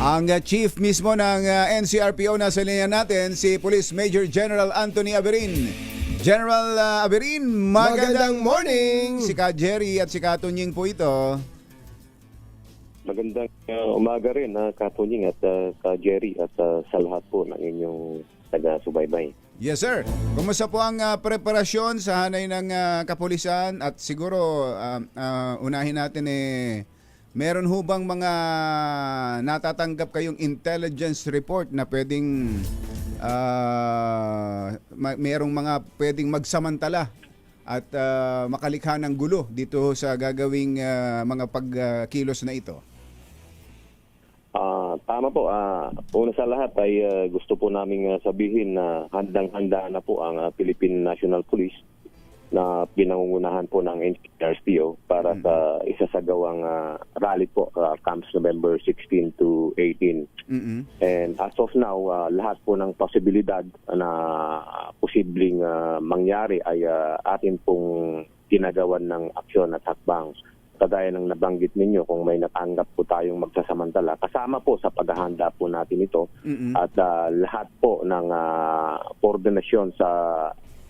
Ang chief mismo ng NCRPO na sa linya natin, si Police Major General Anthony Aberin. General Aberin, magandang morning! Si Ka Jerry at si Ka Tunying po ito. Magandang umaga rin, Katunying at Ka Jerry at sa lahat po ng inyong taga-subaybay. Yes, sir. Kumusta po ang preparasyon sa hanay ng kapulisan? At siguro, unahin natin meron ho bang mga natatanggap kayong intelligence report na pwedeng merong mga pwedeng magsamantala at makalikha ng gulo dito sa gagawing mga pagkilos na ito? Tama po. Una sa lahat ay gusto po naming sabihin na handang-handa na po ang Philippine National Police na pinangungunahan po ng NCRPO para sa isasagawang rally po, camps November 16 to 18. And as of now, lahat po ng posibilidad na posibleng mangyari ay atin pong ginagawan ng aksyon at hakbang. Kagaya ng nabanggit ninyo, kung may natanggap po tayong magsasamantala, kasama po sa paghahanda po natin ito at lahat po ng koordinasyon sa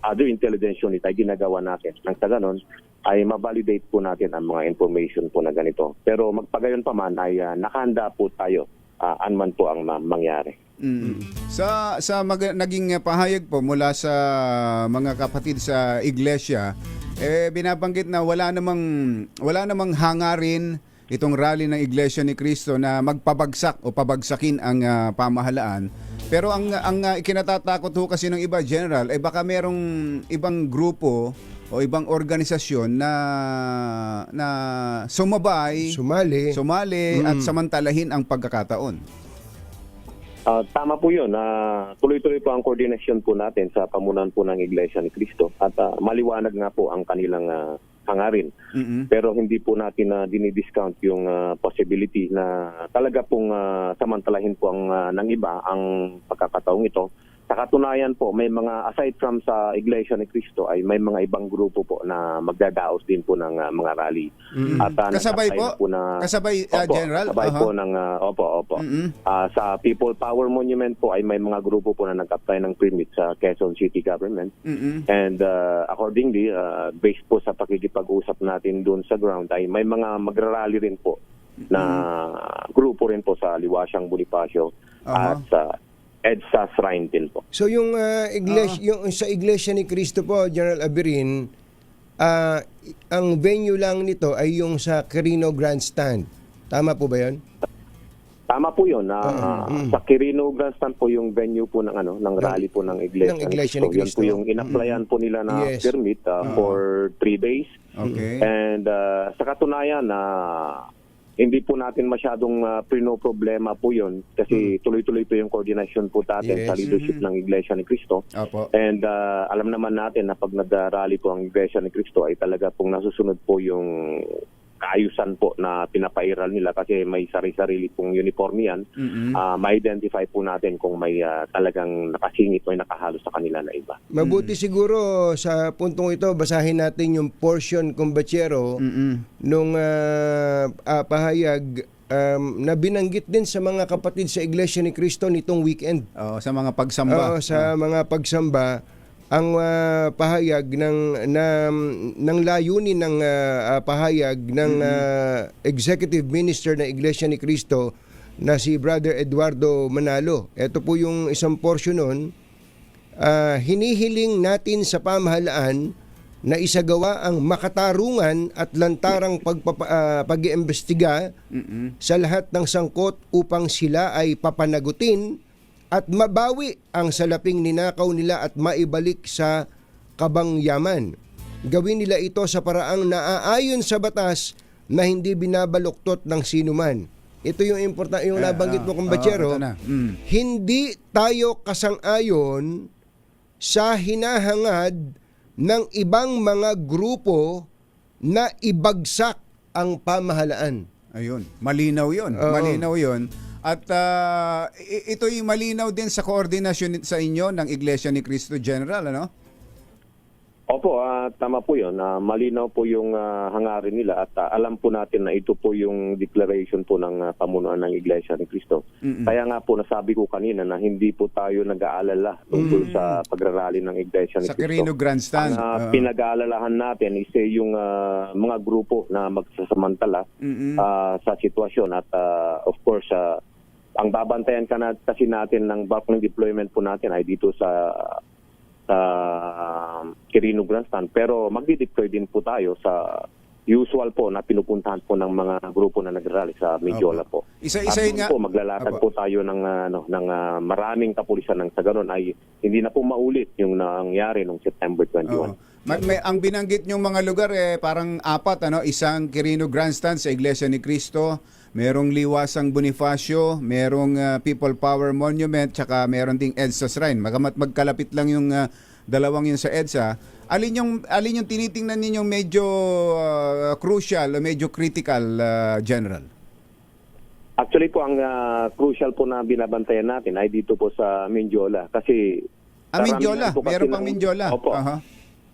other intelligence unit ay ginagawa natin. Nang sa ganon, ay ma-validate po natin ang mga information po na ganito. Pero magpagayon pa man ay nakahanda po tayo anman po ang mangyari. Sa naging pahayag po mula sa mga kapatid sa iglesia, binabanggit na wala namang hangarin itong rally ng Iglesia ni Cristo na magpabagsak o pabagsakin ang pamahalaan. Pero ang ikinatatakot ho kasi ng iba, General, baka merong ibang grupo o ibang organisasyon na sumali at samantalahin ang pagkakataon. Tama po yun. Tuloy-tuloy po ang koordinasyon po natin sa pamunan po ng Iglesia ni Cristo at maliwanag nga po ang kanilang hangarin. Pero hindi po natin dinidiscount yung possibility na talaga pong samantalahin po ng iba ang pagkakataong ito. Sa katunayan po, may mga, aside from sa Iglesia ni Cristo, ay may mga ibang grupo po na magdadaos din po ng mga rally. At, kasabay po? Kasabay, General? Kasabay po ng, opo. Sa People Power Monument po ay may mga grupo po na nag-apply ng permit sa Quezon City Government. And accordingly, based po sa pakikipag-usap natin doon sa ground, ay may mga magrarally rin po na grupo rin po sa Liwasyang Bonifacio at sa EDSA Shrine din po. So yung yung sa Iglesia ni Cristo po, General Aberin, ang venue lang nito ay yung sa Quirino Grandstand. Tama po ba 'yon? Tama po 'yon. Sa Quirino Grandstand po yung venue po ng ng rally po ng Iglesia ni Cristo. Yan po yung in-applyan po nila na permit for 3 days. Okay. And sa katunayan hindi po natin masyadong problema po yun kasi tuloy-tuloy po yung koordinasyon po natin sa leadership ng Iglesia ni Cristo. And alam naman natin na pag nag-rally po ang Iglesia ni Cristo ay talaga pong nasusunod po yung kaayusan po na pinapairal nila kasi may sarili-sarili pong uniform yan. Ma-identify po natin kung may talagang nakasingit o nakahalo sa kanila na iba. Mabuti siguro sa puntong ito, basahin natin yung portion kumbachero nung pahayag na binanggit din sa mga kapatid sa Iglesia ni Cristo nitong weekend. Sa mga pagsamba. Sa mga pagsamba. Ang pahayag ng layunin ng pahayag ng Executive Minister ng Iglesia ni Cristo na si Brother Eduardo Manalo. Ito po yung isang portion nun. Hinihiling natin sa pamahalaan na isagawa ang makatarungan at lantarang pag-iimbestiga sa lahat ng sangkot upang sila ay papanagutin at mabawi ang salaping ninakaw nila at maibalik sa kabangyaman. Gawin nila ito sa paraang naaayon sa batas na hindi binabaluktot ng sinuman. Ito yung yung nabanggit mo, kumbachero. Hindi tayo kasang-ayon sa hinahangad ng ibang mga grupo na ibagsak ang pamahalaan. Ayun, malinaw yun. Malinaw yun. At ito'y malinaw din sa koordinasyon sa inyo ng Iglesia ni Cristo, General, ano? Opo, tama po yun. Malinaw po yung hangarin nila at alam po natin na ito po yung declaration po ng pamunuan ng Iglesia ni Cristo. Kaya nga po nasabi ko kanina na hindi po tayo nag-aalala tungkol sa pagrarally ng Iglesia ni Sa Cristo. Quirino Grandstand. Ang pinag-aalalahan natin is yung mga grupo na magsasamantala sa sitwasyon at of course ang babantayan kasi natin ng bulk ng deployment po natin ay dito sa Quirino Grandstand, pero magdi-deploy din po tayo sa usual po na pinupuntahan po ng mga grupo na nagrally sa Medjola po. Isa-isahin nga. At po maglalatag po tayo ng maraming kapulisan ng sa ganun ay hindi na po maulit yung nangyari noong September 21. Ang binanggit nyong mga lugar parang apat, isang Quirino Grandstand sa Iglesia ni Cristo, merong Liwasang Bonifacio, merong People Power Monument, tsaka meron ding EDSA Shrine. Magkalapit lang yung dalawang yun sa EDSA. Alin yung tinitingnan ninyong medyo crucial o medyo critical, General? Actually po ang crucial po na binabantayan natin ay dito po sa Medjola kasi Medjola, meron pang Medjola. Opo.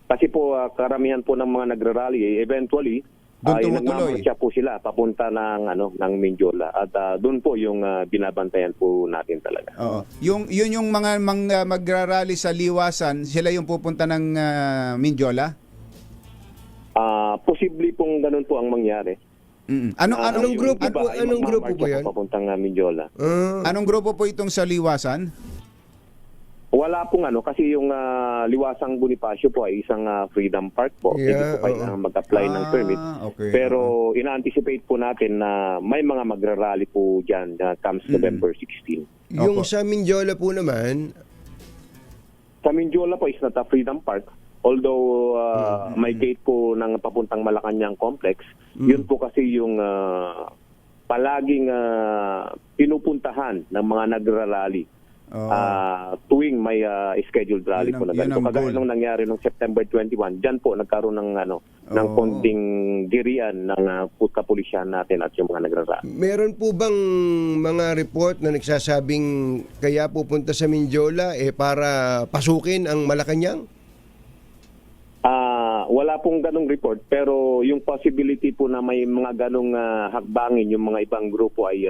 Kasi po karamihan po ng mga nagrarally eventually doon ay tumutuloy. nagmamarcha po sila papunta ng Medjola at doon po yung binabantayan po natin talaga. Oo. Yun yung mga magrarally sa Liwasan, sila yung pupunta ng Medjola? Posible pong ganun po ang mangyari. Anong grupo po? Anong grupo po yan? Papuntang Medjola. Anong grupo po itong sa Liwasan? Wala pong kasi yung Liwasang Bonifacio po ay isang Freedom Park po. Hindi po kailangan mag-apply ng permit. Okay. Pero ina-anticipate po natin na may mga magrarally po dyan comes November 16. Yung Opo. sa Medjola po naman, Sa Medjola po is not a Freedom Park. Although may gate po ng papuntang Malacanang Complex, yun po kasi yung palaging pinupuntahan ng mga nagrarally. Tuwing may scheduled rally po na ganito. Kagaya nung nangyari noong September 21, dyan po nagkaroon ng ng konting dirian ng kapulisyan natin at yung mga nagrarally. meron po bang mga report na nagsasabing kaya pupunta sa Medjola para pasukin ang Malacanang? Wala pong ganong report pero yung possibility po na may mga ganong hakbangin yung mga ibang grupo ay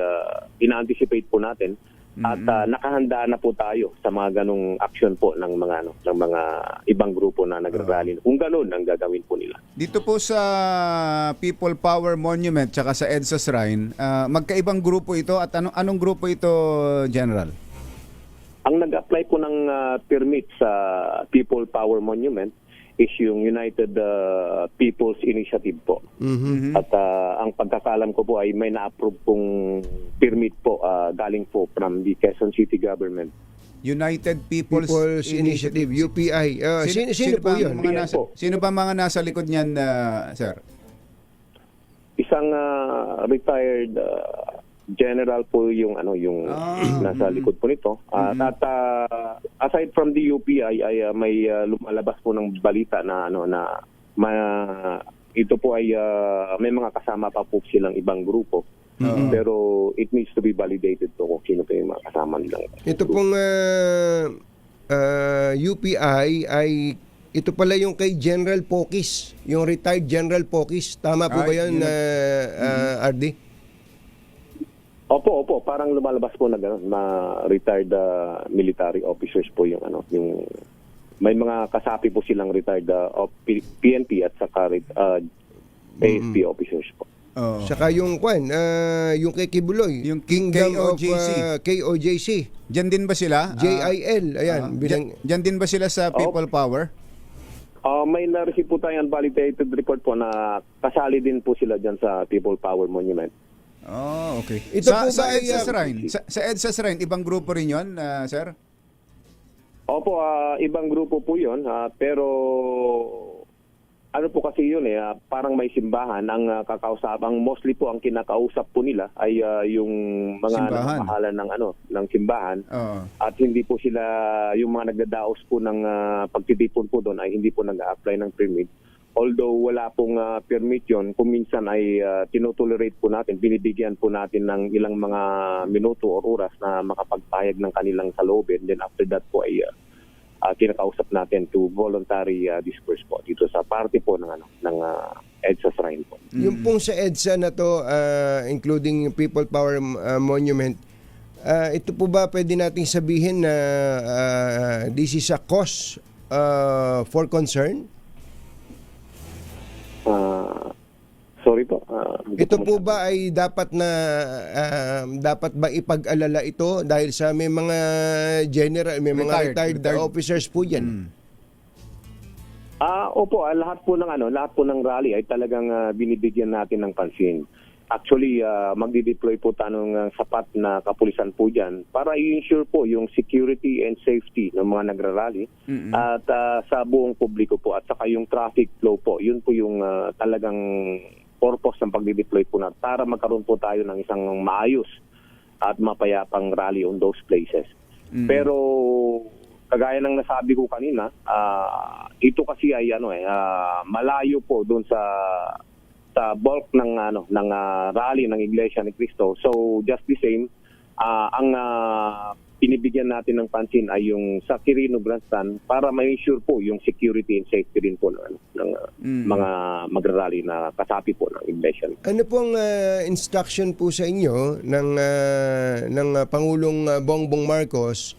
ina-anticipate po natin. At nakahanda na po tayo sa mga ganong action po ng mga ibang grupo na nagrarally. Kung gano'n ang gagawin po nila. Dito po sa People Power Monument tsaka sa EDSA Shrine, magkaibang grupo ito at anong grupo ito, General? Ang nag-apply po ng permit sa People Power Monument is yung United People's Initiative po. At ang pagkakalam ko po ay may na-approve pong permit po galing po from the Quezon City Government. United People's Initiative, UPI. Sino po yun? Sino pa mga nasa likod niyan, sir? Isang retired general po yung nasa likod po nito. At aside from the UPI ay may lumalabas po ng balita na ito po ay may mga kasama pa po silang ibang grupo. Pero it needs to be validated po kung sino po yung mga kasama nilang. Ito pong UPI ay ito pala yung kay General Pokis, yung retired General Pokis. Tama po ba yan, RD? Opo, parang lumalabas po na gano'n, na retired military officers po yung yung may mga kasapi po silang retired PNP at saka AFP officers po. Saka yung yung kay Kibuloy, Yung Kingdom KOJC. of KOJC. Diyan din ba sila? JIL, ayan. Diyan din ba sila sa People Power? May na-receive po tayong validated report po na kasali din po sila dyan sa People Power Monument. Oh, okay. Ito po Sa ba ay, EDSA Shrine, sa EDSA Shrine, ibang grupo rin 'yon, sir? Opo, ibang grupo po 'yon, pero ano po kasi yun parang may simbahan ang kakausapang, mostly po ang kinakausap po nila ay yung mga nagmamahalan ng simbahan. At hindi po sila yung mga nagdadaos po ng pagtitipon po doon ay hindi po nag-a-apply ng permit. Although wala pong permit yun, kung minsan ay tinotolerate po natin, binibigyan po natin ng ilang mga minuto o oras na makapagpahayag ng kanilang saloobin. Then after that po ay kinakausap natin to voluntary disperse po dito sa party po ng EDSA Shrine po. Yung pong sa EDSA na to, including People Power Monument, ito po ba pwede nating sabihin na this is a cause for concern? Sorry po. Ito po ba ay dapat ba ipag-alala ito dahil sa may mga general, may mga retired officers po diyan? Opo, lahat po ng rally ay talagang binibigyan natin ng pansin. Actually, magdi-deploy po tayo ng sapat na kapulisan po diyan para i-ensure po yung security and safety ng mga nagrarally at sa buong publiko po at saka yung traffic flow po. Yun po yung talagang purpose ng pagdi-deploy po natin para magkaroon po tayo ng isang maayos at mapayapang rally on those places. Pero kagaya ng nasabi ko kanina, ito kasi ay malayo po doon sa bulk ng rally ng Iglesia ni Cristo. So just the same, ang pinibigyan natin ng pansin ay yung sa Quirino Grandstand para ma-ensure po yung security and safety rin po ng mga magrarally na kasapi po ng Iglesia. Ano pong instruction po sa inyo ng Pangulong Bongbong Marcos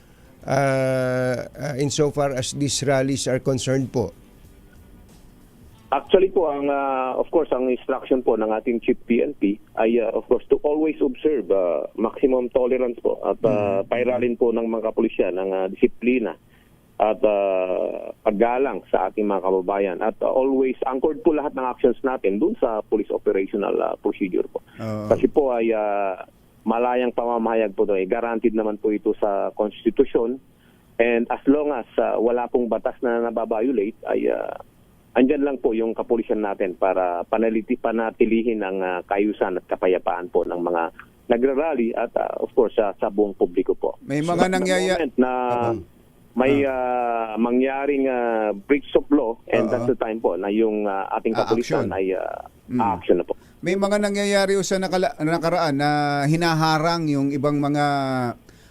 insofar as these rallies are concerned po? Actually po, of course, ang instruction po ng ating Chief PNP ay of course to always observe maximum tolerance po at pairalin po ng mga kapulisya ng disiplina at paggalang sa ating mga kababayan at always anchored po lahat ng actions natin dun sa police operational procedure po. Kasi po ay malayang pamamahayag po doon. Guaranteed naman po ito sa Constitution and as long as wala pong batas na nababiolate ay andyan lang po yung kapulisan natin para panatilihin ang kaayusan at kapayapaan po ng mga nagrarally at of course sa buong publiko po. May mga nangyayari na may mangyaring breach of law and that's the time po na yung ating kapulisan ay action na po. May mga nangyayari sa nakaraan na hinaharang yung ibang mga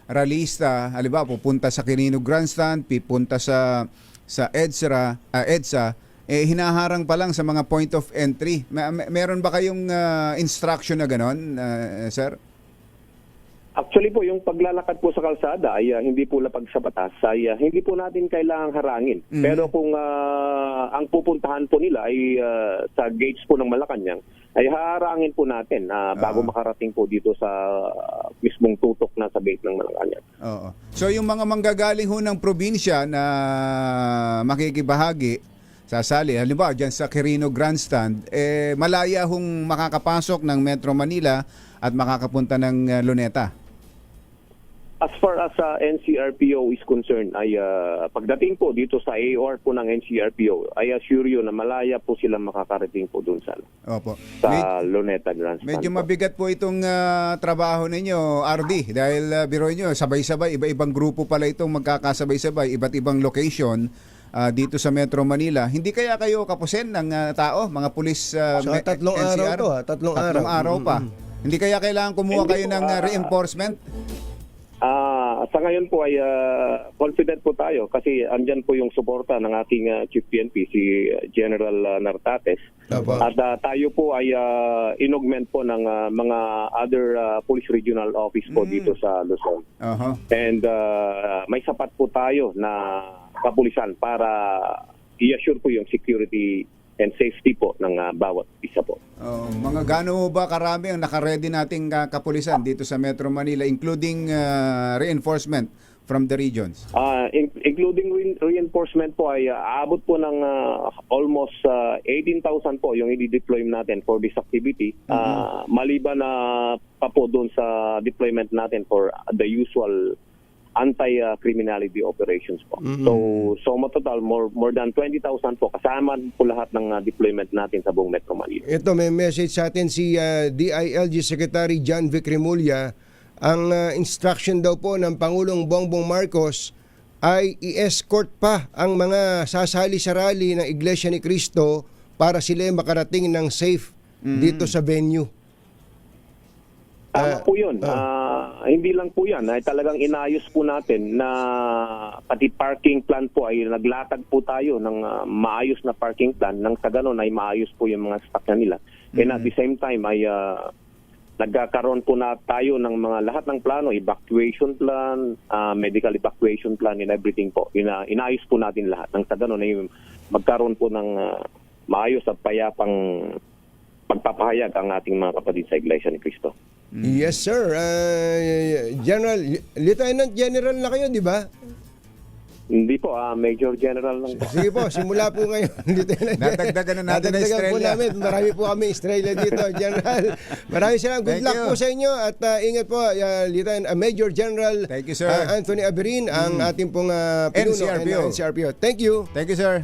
rallyista, halimbawa pupunta sa Quirino Grandstand, pipunta sa EDSA, hinaharang pa lang sa mga point of entry. Meron ba kayong instruction na gano'n, sir? Actually po, yung paglalakad po sa kalsada ay hindi po lapag sa batas, ay hindi po natin kailangang harangin. Pero kung ang pupuntahan po nila ay sa gates po ng Malacanang, ay haharangin po natin bago makarating po dito sa mismong tutok na sa gate ng Malacanang. Oo. So yung mga manggagaling ho ng probinsya na makikibahagi, sasali, halimbawa dyan sa Quirino Grandstand, malaya hong makakapasok ng Metro Manila at makakapunta ng Luneta. As far as NCRPO is concerned, ay pagdating po dito sa AOR po ng NCRPO, I assure you na malaya po sila makakarating po dun sa Luneta Grandstand. Medyo mabigat po itong trabaho ninyo, RD, dahil biro nyo, sabay-sabay, iba-ibang grupo pala itong magkakasabay-sabay, iba't ibang location dito sa Metro Manila. Hindi kaya kayo kapusin ng tao, mga pulis so, tatlong NCR? araw to, tatlong araw pa. Hindi kaya kailangan kumuha kayo ng reinforcement? Sa ngayon po ay confident po tayo kasi andyan po yung suporta ng ating Chief PNP, si General Nartates. At tayo po ay inaugment po ng mga other police regional office po dito sa Luzon. And may sapat po tayo na kapulisan para i-assure po yung security and safety po ng bawat isa po. Mga gaano ba karami ang nakaredy nating kapulisan dito sa Metro Manila, including reinforcement from the regions? Including reinforcement po ay aabot po ng almost 18,000 po yung i-deploy natin for this activity. Maliban na pa po doon sa deployment natin for the usual anti-criminality operations po. So matotal more than 20,000 po kasama po lahat ng deployment natin sa buong Metro Manila. Ito may message sa atin si DILG Secretary John Vic Remulla. Ang instruction daw po ng Pangulong Bongbong Marcos ay i-escort pa ang mga sasali sa rally ng Iglesia ni Cristo para sila makarating ng safe dito sa venue. Tama po yun. hindi lang po yan, ay talagang inayos po natin na pati parking plan po ay naglatag po tayo ng maayos na parking plan nang sa ganun ay maayos po yung mga sasakyan nila. And at the same time ay nagkakaroon po na tayo ng mga lahat ng plano, evacuation plan, medical evacuation plan and everything po. Inayos po natin lahat nang sa ganun ay magkaroon po ng maayos at payapang pagpapahayag ang ating mga kapatid sa Iglesia ni Cristo. Yes, sir. General, Lieutenant General na kayo, di ba? Hindi po, Major General lang po. Sige po, simula po ngayon, Lieutenant. Nadagdagan na natin na Nadagdagan po Estrella. namin. Marami po kami Estrella dito, General. Maraming salamat. Good Thank luck you. po sa inyo at ingat po, Lieutenant Major General Thank you, sir. Anthony Aberin, ang ating pong pinuno NCRPO. ng NCRPO. Thank you. Thank you, sir.